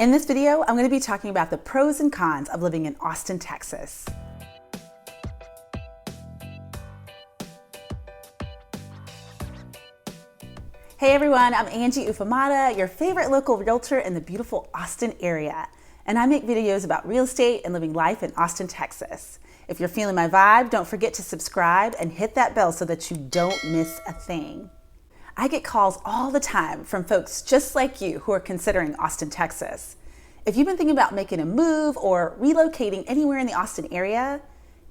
In this video, I'm going to be talking about the pros and cons of living in Austin, Texas. Hey everyone, I'm Angie Ufomata, your favorite local realtor in the beautiful Austin area. And I make videos about real estate and living life in Austin, Texas. If you're feeling my vibe, don't forget to subscribe and hit that bell so that you don't miss a thing. I get calls all the time from folks just like you who are considering Austin, Texas. If you've been thinking about making a move or relocating anywhere in the Austin area,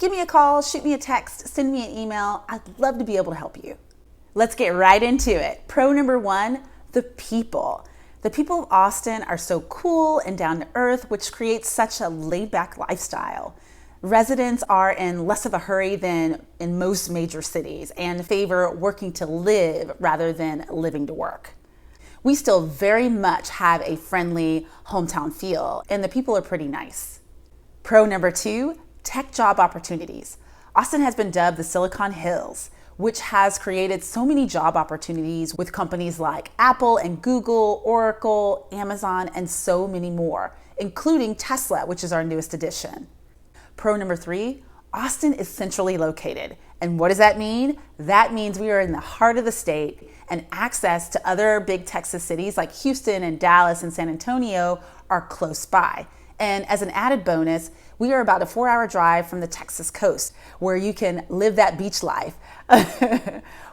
give me a call, shoot me a text, send me an email. I'd love to be able to help you. Let's get right into it. Pro number one, the people. The people of Austin are so cool and down to earth, which creates such a laid-back lifestyle. Residents are in less of a hurry than in most major cities and favor working to live rather than living to work. We still very much have a friendly hometown feel, and the people are pretty nice. Pro number two, tech job opportunities. Austin has been dubbed the Silicon Hills, which has created so many job opportunities with companies like Apple and Google, Oracle, Amazon, and so many more, including Tesla, which is our newest addition. Pro number three, Austin is centrally located. And what does that mean? That means we are in the heart of the state, and access to other big Texas cities like Houston and Dallas and San Antonio are close by. And as an added bonus, we are about a 4-hour drive from the Texas coast, where you can live that beach life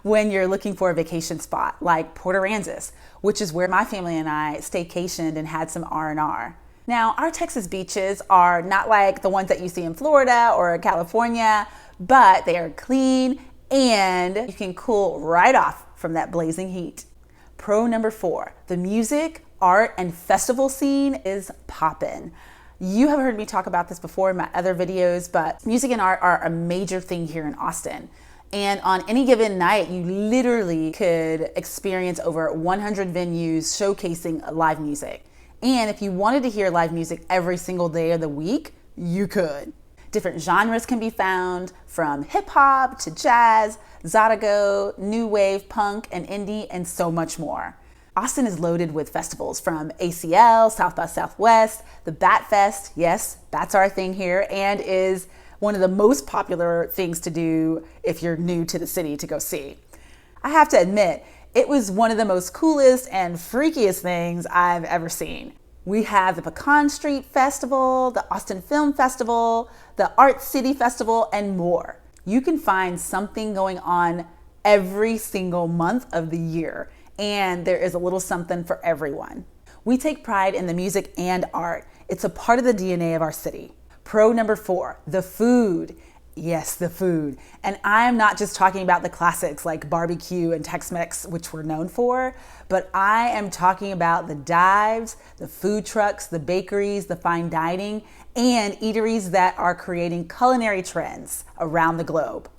when you're looking for a vacation spot like Port Aransas, which is where my family and I staycationed and had some R&R. Now, our Texas beaches are not like the ones that you see in Florida or California, but they are clean and you can cool right off from that blazing heat. Pro number four, the music, art, and festival scene is poppin'. You have heard me talk about this before in my other videos, but music and art are a major thing here in Austin. And on any given night, you literally could experience over 100 venues showcasing live music. And if you wanted to hear live music every single day of the week, you could. Different genres can be found, from hip hop to jazz, zydeco, new wave, punk, and indie, and so much more. Austin is loaded with festivals from ACL, South by Southwest, the Bat Fest, yes, bats are a thing here, and is one of the most popular things to do if you're new to the city to go see. I have to admit, it was one of the most coolest and freakiest things I've ever seen. We have the Pecan Street Festival, the Austin Film Festival, the Art City Festival, and more. You can find something going on every single month of the year, and there is a little something for everyone. We take pride in the music and art. It's a part of the DNA of our city. Pro number four, the food. Yes, the food. And I'm not just talking about the classics like barbecue and Tex-Mex, which we're known for, but I am talking about the dives, the food trucks, the bakeries, the fine dining, and eateries that are creating culinary trends around the globe.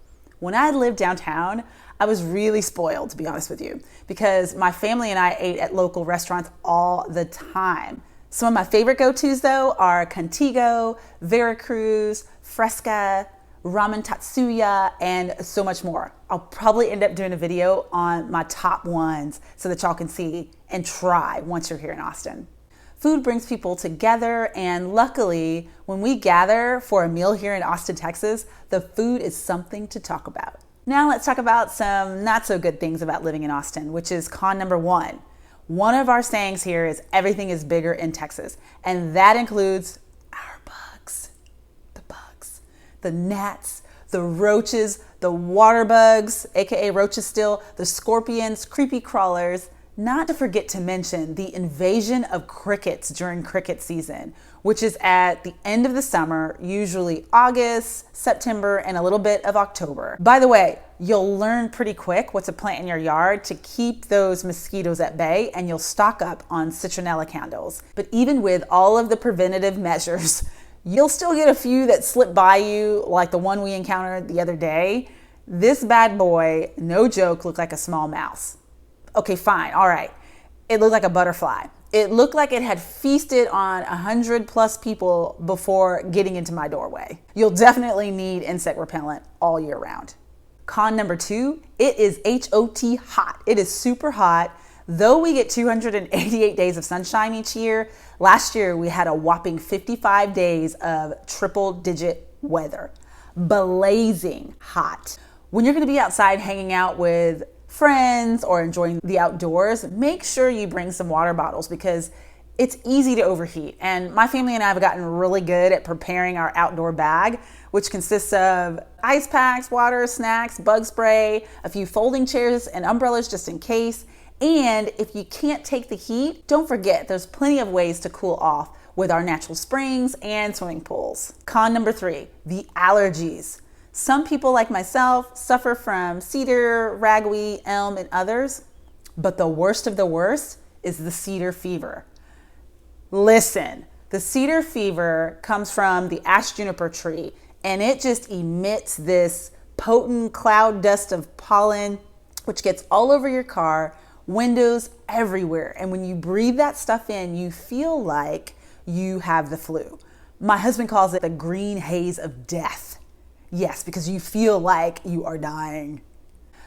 When I lived downtown, I was really spoiled, to be honest with you, because my family and I ate at local restaurants all the time. Some of my favorite go-tos, though, are Contigo, Veracruz, Fresca, Ramen Tatsuya, and so much more. I'll probably end up doing a video on my top ones so that y'all can see and try once you're here in Austin. Food brings people together, and luckily, when we gather for a meal here in Austin, Texas, the food is something to talk about. Now let's talk about some not so good things about living in Austin, which is con number one. One of our sayings here is everything is bigger in Texas, and that includes our bugs, the gnats, the roaches, the water bugs, aka roaches still, the scorpions, creepy crawlers, not to forget to mention the invasion of crickets during cricket season, which is at the end of the summer, usually August, September, and a little bit of October. By the way, you'll learn pretty quick what to plant in your yard to keep those mosquitoes at bay, and you'll stock up on citronella candles. But even with all of the preventative measures, you'll still get a few that slip by you, like the one we encountered the other day. This bad boy, no joke, looked like a small mouse. Okay, fine, all right. It looked like a butterfly. It looked like it had feasted on 100+ people before getting into my doorway. You'll definitely need insect repellent all year round. Con number two, it is HOT hot. It is super hot. Though we get 288 days of sunshine each year, Last year, we had a whopping 55 days of triple-digit weather, blazing hot. When you're gonna be outside hanging out with friends or enjoying the outdoors, make sure you bring some water bottles because it's easy to overheat. And my family and I have gotten really good at preparing our outdoor bag, which consists of ice packs, water, snacks, bug spray, a few folding chairs and umbrellas just in case. And if you can't take the heat, don't forget there's plenty of ways to cool off with our natural springs and swimming pools. Con number 3, the allergies. Some people like myself suffer from cedar, ragweed, elm, and others, but the worst of the worst is the cedar fever. Listen, the cedar fever comes from the ash juniper tree, and it just emits this potent cloud dust of pollen, which gets all over your car, windows, everywhere. And when you breathe that stuff in, you feel like you have the flu. My husband calls it the green haze of death. Yes, because you feel like you are dying.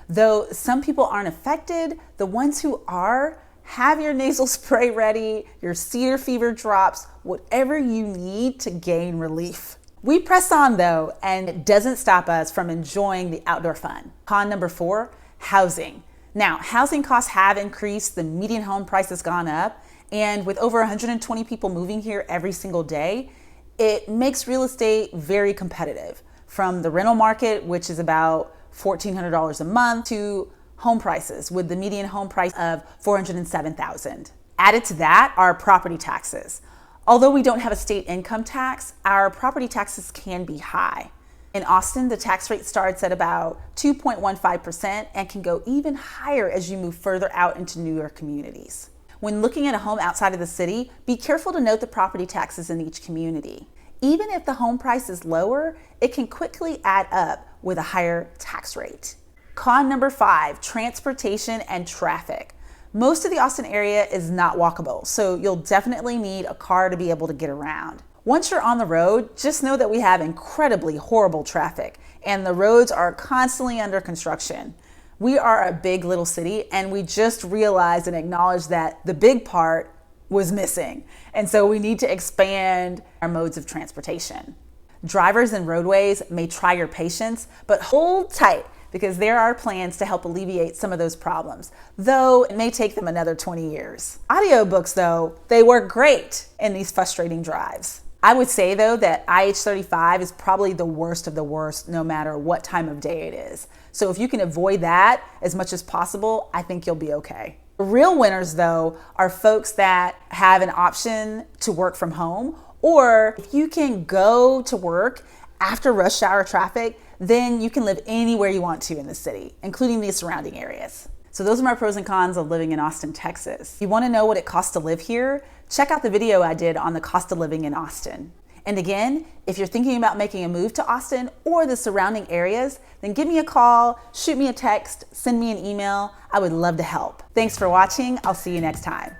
Though some people aren't affected, the ones who are, have your nasal spray ready, your cedar fever drops, whatever you need to gain relief. We press on though, and it doesn't stop us from enjoying the outdoor fun. Con number 4, housing. Now, housing costs have increased, the median home price has gone up, and with over 120 people moving here every single day, it makes real estate very competitive. From the rental market, which is about $1,400 a month, to home prices with the median home price of $407,000. Added to that are property taxes. Although we don't have a state income tax, our property taxes can be high. In Austin, the tax rate starts at about 2.15% and can go even higher as you move further out into newer communities. When looking at a home outside of the city, be careful to note the property taxes in each community. Even if the home price is lower, it can quickly add up with a higher tax rate. Con number 5, transportation and traffic. Most of the Austin area is not walkable, so you'll definitely need a car to be able to get around. Once you're on the road, just know that we have incredibly horrible traffic and the roads are constantly under construction. We are a big little city and we just realized and acknowledged that the big part was missing. And so we need to expand our modes of transportation. Drivers and roadways may try your patience, but hold tight because there are plans to help alleviate some of those problems, though it may take them another 20 years. Audiobooks though, they work great in these frustrating drives. I would say though that IH35 is probably the worst of the worst no matter what time of day it is. So if you can avoid that as much as possible, I think you'll be okay. The real winners though are folks that have an option to work from home, or if you can go to work after rush hour traffic, then you can live anywhere you want to in the city, including the surrounding areas. So those are my pros and cons of living in Austin, Texas. If you want to know what it costs to live here, check out the video I did on the cost of living in Austin. And again, if you're thinking about making a move to Austin or the surrounding areas, then give me a call, shoot me a text, send me an email. I would love to help. Thanks for watching. I'll see you next time.